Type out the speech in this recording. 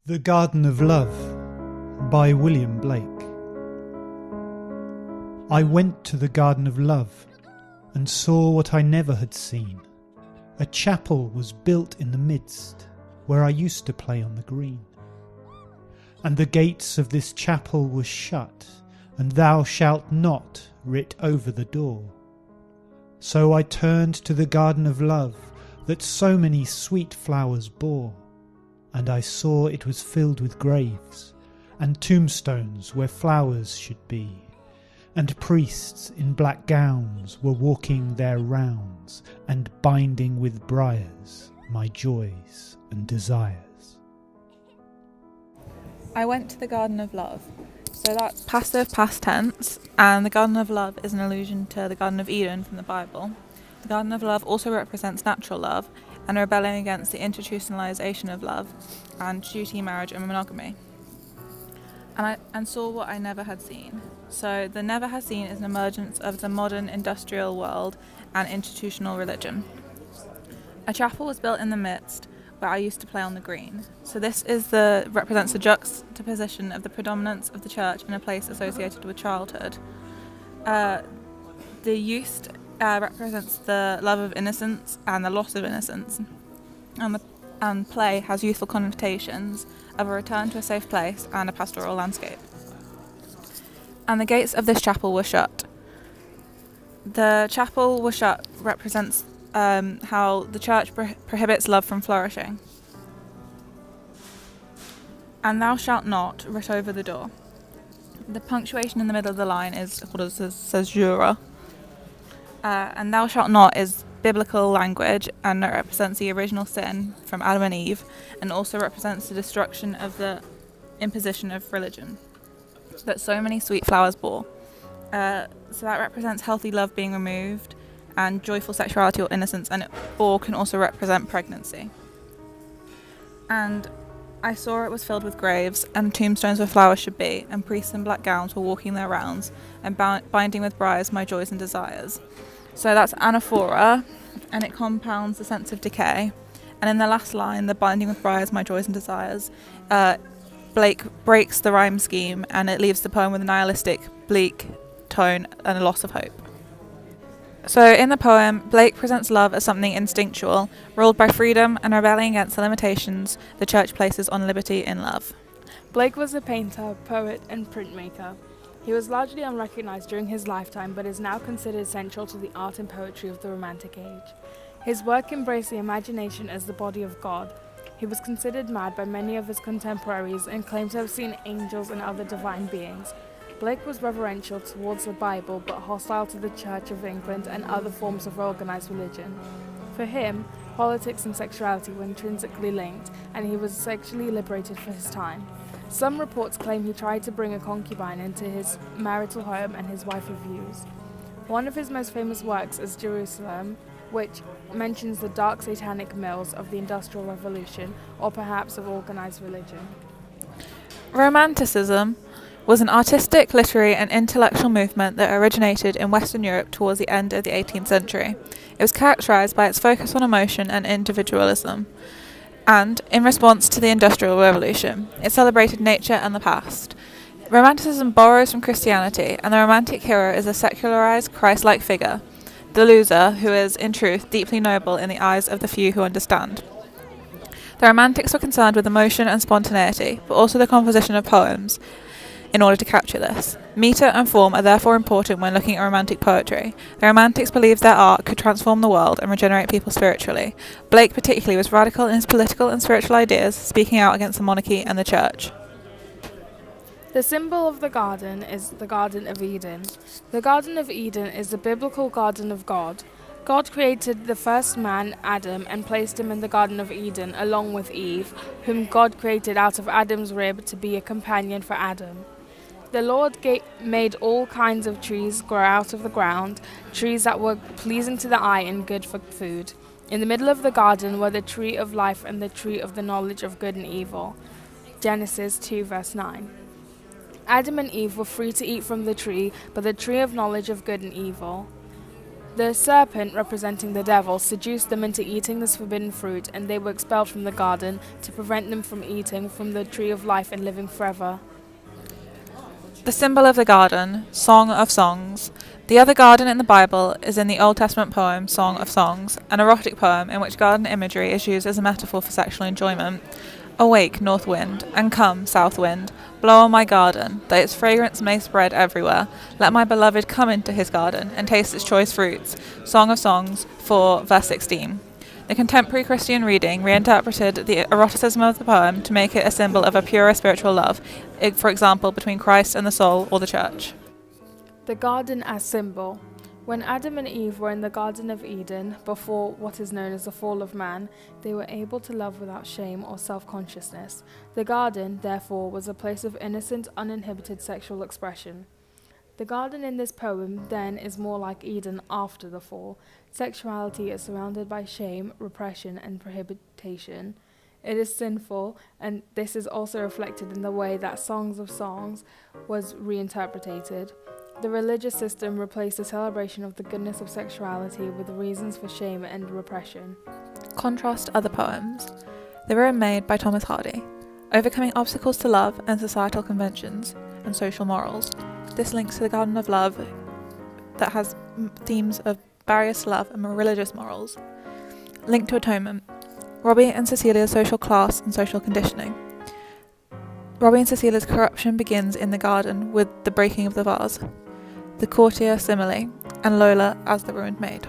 The Garden of Love by William Blake. I went to the Garden of Love and saw what I never had seen. A chapel was built in the midst, where I used to play on the green. And the gates of this chapel were shut, and thou shalt not writ over the door. So I turned to the Garden of Love that so many sweet flowers bore. And I saw it was filled with graves, and tombstones where flowers should be, and priests in black gowns were walking their rounds, and binding with briars my joys and desires. I went to the Garden of Love. So that's passive past tense, and the Garden of Love is an allusion to the Garden of Eden from the Bible. The Garden of Love also represents natural love, and rebelling against the institutionalization of love and duty, marriage and monogamy. And saw what I never had seen. So the never had seen is an emergence of the modern industrial world and institutional religion. A chapel was built in the midst where I used to play on the green. So this represents the juxtaposition of the predominance of the church in a place associated with childhood. The youth represents the love of innocence and the loss of innocence, and play has youthful connotations of a return to a safe place and a pastoral landscape. And the gates of this chapel were shut. The chapel was shut represents how the church prohibits love from flourishing. And thou shalt not writ over the door. The punctuation in the middle of the line is what it says jura. And thou shalt not is biblical language, and it represents the original sin from Adam and Eve, and also represents the destruction of the imposition of religion that so many sweet flowers bore. So that represents healthy love being removed and joyful sexuality or innocence, or can also represent pregnancy. And I saw it was filled with graves, and tombstones where flowers should be, and priests in black gowns were walking their rounds, and binding with briars my joys and desires. So that's anaphora, and it compounds the sense of decay. And in the last line, the binding with briars my joys and desires, Blake breaks the rhyme scheme, and it leaves the poem with a nihilistic, bleak tone and a loss of hope. So in the poem, Blake presents love as something instinctual, ruled by freedom and rebelling against the limitations the church places on liberty in love. Blake was a painter, poet and printmaker. He was largely unrecognised during his lifetime, but is now considered central to the art and poetry of the Romantic Age. His work embraced the imagination as the body of God. He was considered mad by many of his contemporaries and claimed to have seen angels and other divine beings. Blake was reverential towards the Bible, but hostile to the Church of England and other forms of organised religion. For him, politics and sexuality were intrinsically linked, and he was sexually liberated for his time. Some reports claim he tried to bring a concubine into his marital home, and his wife refused. One of his most famous works is Jerusalem, which mentions the dark satanic mills of the Industrial Revolution, or perhaps of organised religion. Romanticism was an artistic, literary and intellectual movement that originated in Western Europe towards the end of the 18th century. It was characterised by its focus on emotion and individualism. And, in response to the Industrial Revolution, it celebrated nature and the past. Romanticism borrows from Christianity, and the romantic hero is a secularized, Christ-like figure, the loser, who is, in truth, deeply noble in the eyes of the few who understand. The Romantics were concerned with emotion and spontaneity, but also the composition of poems, in order to capture this. Metre and form are therefore important when looking at romantic poetry. The Romantics believed their art could transform the world and regenerate people spiritually. Blake particularly was radical in his political and spiritual ideas, speaking out against the monarchy and the church. The symbol of the garden is the Garden of Eden. The Garden of Eden is the biblical garden of God. God created the first man, Adam, and placed him in the Garden of Eden along with Eve, whom God created out of Adam's rib to be a companion for Adam. The Lord made all kinds of trees grow out of the ground, trees that were pleasing to the eye and good for food. In the middle of the garden were the tree of life and the tree of the knowledge of good and evil. Genesis 2 verse 9. Adam and Eve were free to eat from the tree, but the tree of knowledge of good and evil The serpent, representing the devil, seduced them into eating this forbidden fruit, and they were expelled from the garden to prevent them from eating from the tree of life and living forever. The symbol of the garden, Song of Songs. The other garden in the Bible is in the Old Testament poem Song of Songs, an erotic poem in which garden imagery is used as a metaphor for sexual enjoyment. Awake, north wind, and come, south wind, blow on my garden, that its fragrance may spread everywhere. Let my beloved come into his garden, and taste its choice fruits. Song of Songs 4, verse 16. The contemporary Christian reading reinterpreted the eroticism of the poem to make it a symbol of a purer spiritual love, for example, between Christ and the soul or the church. The garden as symbol. When Adam and Eve were in the Garden of Eden, before what is known as the fall of man, they were able to love without shame or self-consciousness. The garden, therefore, was a place of innocent, uninhibited sexual expression. The garden in this poem, then, is more like Eden after the fall. Sexuality is surrounded by shame, repression, and prohibition. It is sinful, and this is also reflected in the way that Songs of Songs was reinterpreted. The religious system replaced the celebration of the goodness of sexuality with reasons for shame and repression. Contrast other poems. The Room Made by Thomas Hardy. Overcoming obstacles to love and societal conventions and social morals. This links to the Garden of Love that has themes of barriers to love and religious morals. Link to Atonement. Robbie and Cecilia's social class and social conditioning. Robbie and Cecilia's corruption begins in the garden with the breaking of the vase. The courtier simile, and Lola as the ruined maid.